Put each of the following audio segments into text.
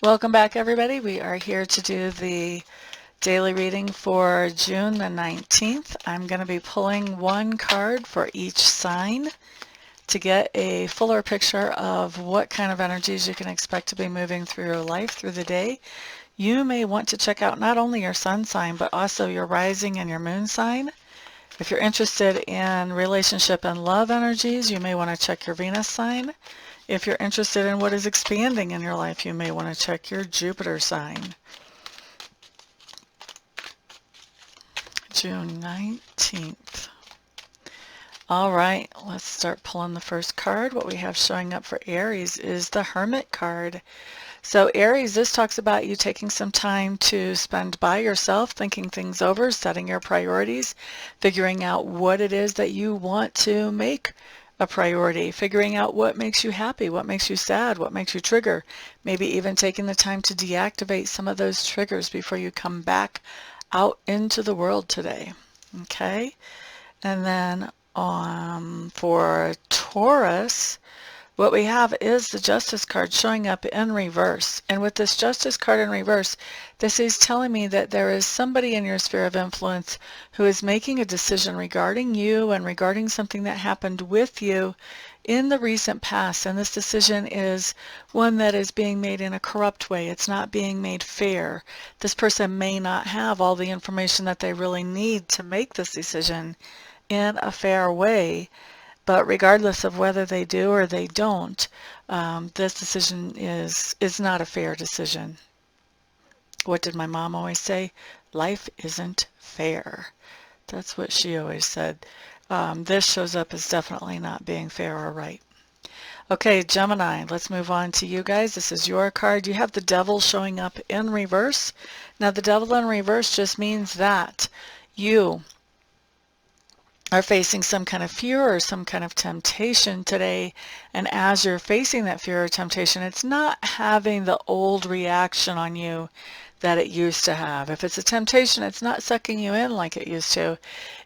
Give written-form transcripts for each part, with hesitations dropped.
Welcome back, everybody. We are here to do the daily reading for June the 19th. I'm going to be pulling one card for each sign to get a fuller picture of what kind of energies you can expect to be moving through your life through the day. You may want to check out not only your sun sign, but also your rising and your moon sign. If you're interested in relationship and love energies, you may want to check your Venus sign. If you're interested in what is expanding in your life, you may want to check your Jupiter sign. June 19th. All right, let's start pulling the first card. What we have showing up for Aries is the Hermit card. So Aries, this talks about you taking some time to spend by yourself, thinking things over, setting your priorities, figuring out what it is that you want to make a priority, figuring out what makes you happy, what makes you sad, what makes you trigger, maybe even taking the time to deactivate some of those triggers before you come back out into the world today. Okay, and then for Taurus, what we have is the Justice card showing up in reverse. And with this Justice card in reverse, this is telling me that there is somebody in your sphere of influence who is making a decision regarding you and regarding something that happened with you in the recent past. And this decision is one that is being made in a corrupt way. It's not being made fair. This person may not have all the information that they really need to make this decision in a fair way. But regardless of whether they do or they don't, this decision is not a fair decision. What did my mom always say? Life isn't fair. That's what she always said. This shows up as definitely not being fair or right. Okay, Gemini, let's move on to you guys. This is your card. You have the Devil showing up in reverse. Now, the Devil in reverse just means that you are facing some kind of fear or some kind of temptation today, and as you're facing that fear or temptation, it's not having the old reaction on you that it used to have. If it's a temptation, it's not sucking you in like it used to.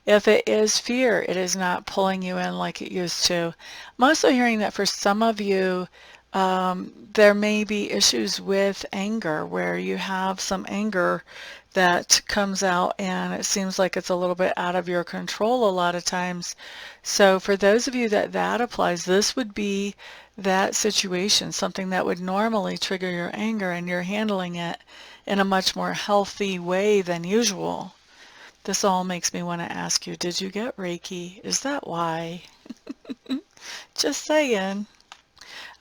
If it is fear, it is not pulling you in like it used to. I'm also hearing that for some of you, there may be issues with anger where you have some anger that comes out and it seems like it's a little bit out of your control a lot of times. So for those of you that applies, this would be that situation, something that would normally trigger your anger, and you're handling it in a much more healthy way than usual. This all makes me want to ask you, did you get Reiki? Is that why? Just saying.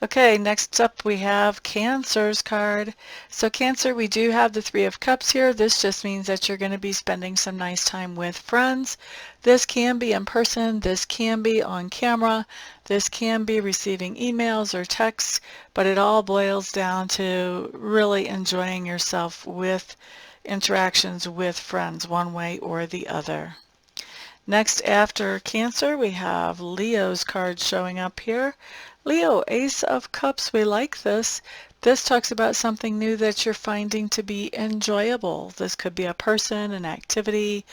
Okay, next up we have Cancer's card. So Cancer, we do have the Three of Cups here. This just means that you're going to be spending some nice time with friends. This can be in person, this can be on camera, this can be receiving emails or texts, but it all boils down to really enjoying yourself with interactions with friends one way or the other. Next, after Cancer, we have Leo's card showing up here. Leo, Ace of Cups, we like this. This talks about something new that you're finding to be enjoyable. This could be a person, an activity,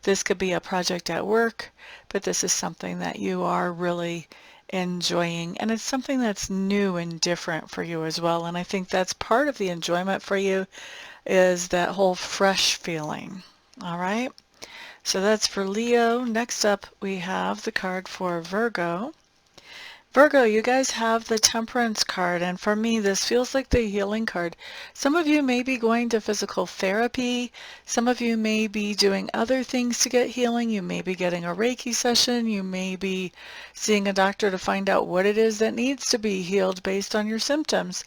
this could be a project at work, but this is something that you are really enjoying, and it's something that's new and different for you as well. And I think that's part of the enjoyment for you, is that whole fresh feeling. All right, so that's for Leo. Next up, we have the card for Virgo. Virgo, you guys have the Temperance card, and for me, this feels like the healing card. Some of you may be going to physical therapy. Some of you may be doing other things to get healing. You may be getting a Reiki session. You may be seeing a doctor to find out what it is that needs to be healed based on your symptoms.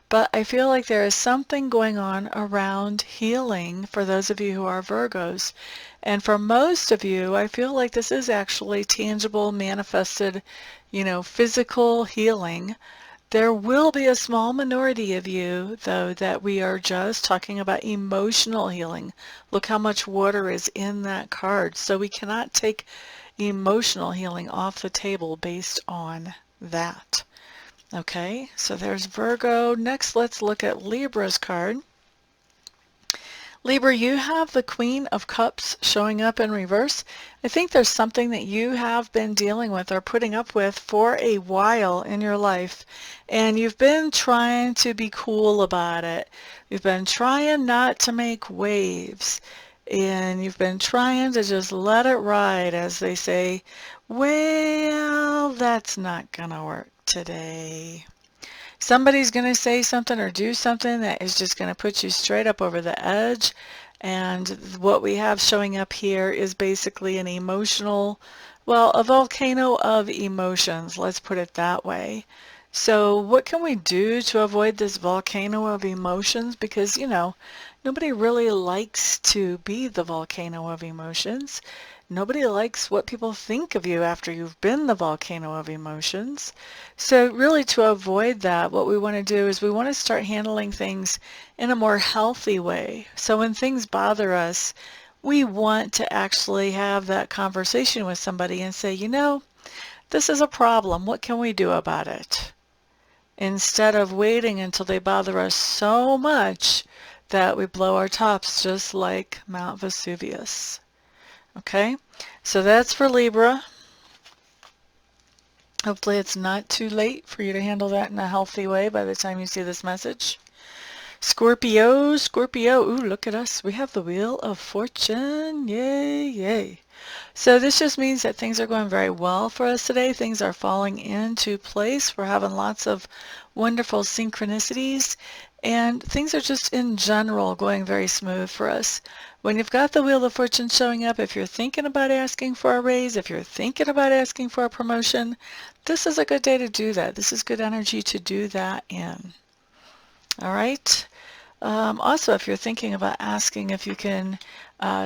But I feel like there is something going on around healing for those of you who are Virgos. And for most of you, I feel like this is actually tangible, manifested, physical healing. There will be a small minority of you, though, that we are just talking about emotional healing. Look how much water is in that card. So we cannot take emotional healing off the table based on that. Okay, so there's Virgo. Next, let's look at Libra's card. Libra, you have the Queen of Cups showing up in reverse. I think there's something that you have been dealing with or putting up with for a while in your life, and you've been trying to be cool about it. You've been trying not to make waves, and you've been trying to just let it ride, as they say. Well, that's not gonna work today. Somebody's going to say something or do something that is just going to put you straight up over the edge. And what we have showing up here is basically an emotional, well, a volcano of emotions, let's put it that way. So what can we do to avoid this volcano of emotions? Because, you know, nobody really likes to be the volcano of emotions. Nobody likes what people think of you after you've been the volcano of emotions. So really, to avoid that, what we want to do is we want to start handling things in a more healthy way. So when things bother us, we want to actually have that conversation with somebody and say, you know, this is a problem. What can we do about it? Instead of waiting until they bother us so much that we blow our tops just like Mount Vesuvius. Okay, so that's for Libra. Hopefully it's not too late for you to handle that in a healthy way by the time you see this message. Scorpio, Scorpio, ooh, look at us. We have the Wheel of Fortune. Yay, yay. So this just means that things are going very well for us today. Things are falling into place. We're having lots of wonderful synchronicities, and things are just in general going very smooth for us. When you've got the Wheel of Fortune showing up, if you're thinking about asking for a raise, if you're thinking about asking for a promotion, this is a good day to do that. This is good energy to do that in. All right. Also, if you're thinking about asking if you can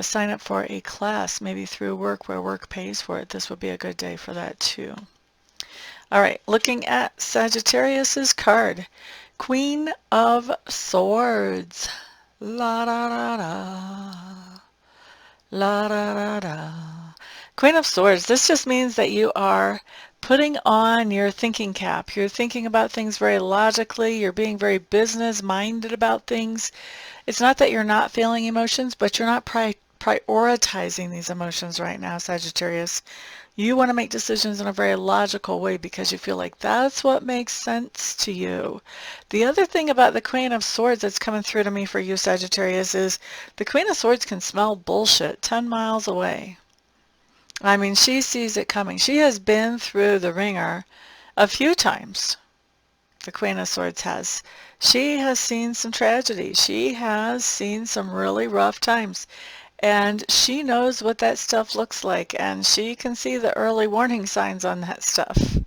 sign up for a class, maybe through work where work pays for it, this would be a good day for that too. All right, looking at Sagittarius's card, Queen of Swords. La da da da. La da da da. Queen of Swords, this just means that you are putting on your thinking cap. You're thinking about things very logically. You're being very business-minded about things. It's not that you're not feeling emotions, but you're not prioritizing these emotions right now, Sagittarius. You want to make decisions in a very logical way because you feel like that's what makes sense to you. The other thing about the Queen of Swords that's coming through to me for you, Sagittarius, is the Queen of Swords can smell bullshit 10 miles away. I mean, she sees it coming. She has been through the ringer a few times. The Queen of Swords has. She has seen some tragedy. She has seen some really rough times. And she knows what that stuff looks like, and she can see the early warning signs on that stuff.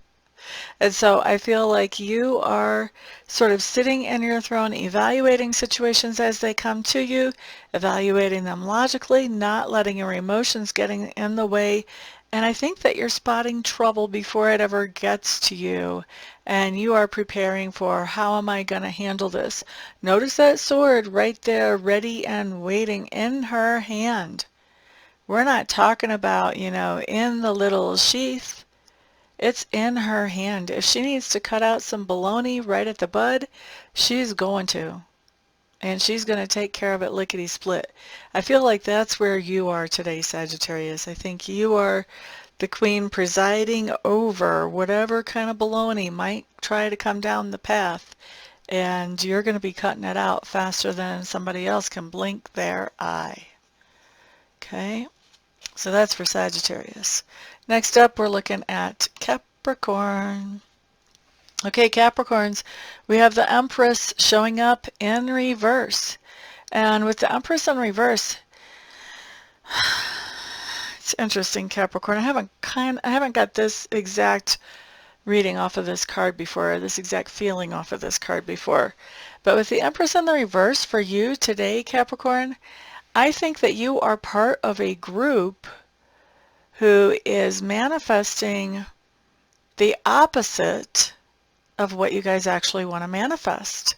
And so I feel like you are sort of sitting in your throne, evaluating situations as they come to you, evaluating them logically, not letting your emotions getting in the way. And I think that you're spotting trouble before it ever gets to you. And you are preparing for, how am I going to handle this? Notice that sword right there, ready and waiting in her hand. We're not talking about, you know, in the little sheath. It's in her hand. If she needs to cut out some bologna right at the bud, she's going to. And she's going to take care of it lickety-split. I feel like that's where you are today, Sagittarius. I think you are the queen presiding over whatever kind of bologna might try to come down the path. And you're going to be cutting it out faster than somebody else can blink their eye. Okay? So that's for Sagittarius. Next up, we're looking at Capricorn. Okay, Capricorns, we have the Empress showing up in reverse. And with the Empress in reverse, it's interesting, Capricorn. I haven't got this exact reading off of this card before, this exact feeling off of this card before. But with the Empress in the reverse for you today, Capricorn, I think that you are part of a group who is manifesting the opposite of what you guys actually want to manifest.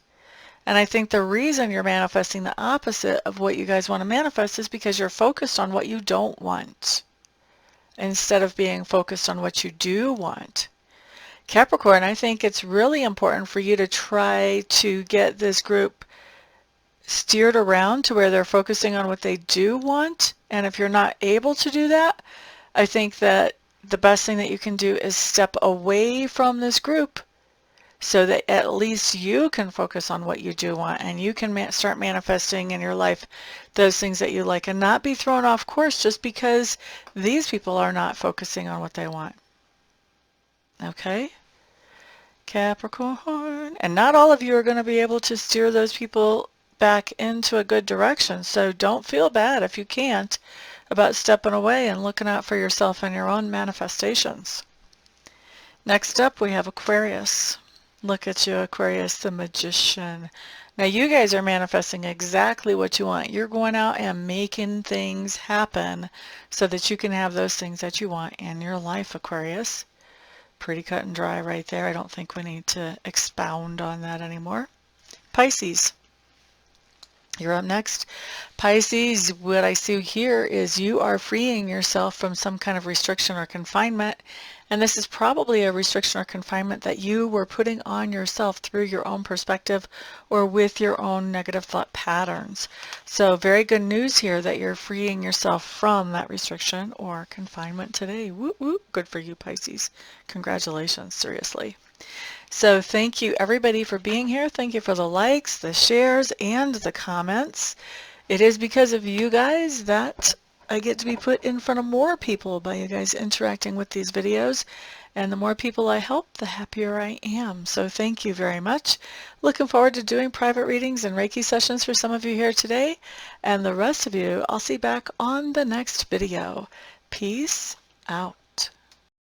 And I think the reason you're manifesting the opposite of what you guys want to manifest is because you're focused on what you don't want instead of being focused on what you do want. Capricorn, I think it's really important for you to try to get this group steered around to where they're focusing on what they do want. And if you're not able to do that, I think that the best thing that you can do is step away from this group so that at least you can focus on what you do want, and you can start manifesting in your life those things that you like, and not be thrown off course just because these people are not focusing on what they want. Okay? Capricorn. And not all of you are going to be able to steer those people back into a good direction, so don't feel bad if you can't about stepping away and looking out for yourself and your own manifestations. Next up, we have Aquarius. Look at you, Aquarius, the Magician. Now you guys are manifesting exactly what you want. You're going out and making things happen so that you can have those things that you want in your life, Aquarius. Pretty cut and dry right there. I don't think we need to expound on that anymore. Pisces. You're up next. Pisces, what I see here is you are freeing yourself from some kind of restriction or confinement, and this is probably a restriction or confinement that you were putting on yourself through your own perspective or with your own negative thought patterns. So very good news here that you're freeing yourself from that restriction or confinement today. Woo woo. Good for you, Pisces. Congratulations, seriously. So thank you everybody for being here. Thank you for the likes, the shares, and the comments. It is because of you guys that I get to be put in front of more people by you guys interacting with these videos. And the more people I help, the happier I am. So thank you very much. Looking forward to doing private readings and Reiki sessions for some of you here today. And the rest of you, I'll see back on the next video. Peace out.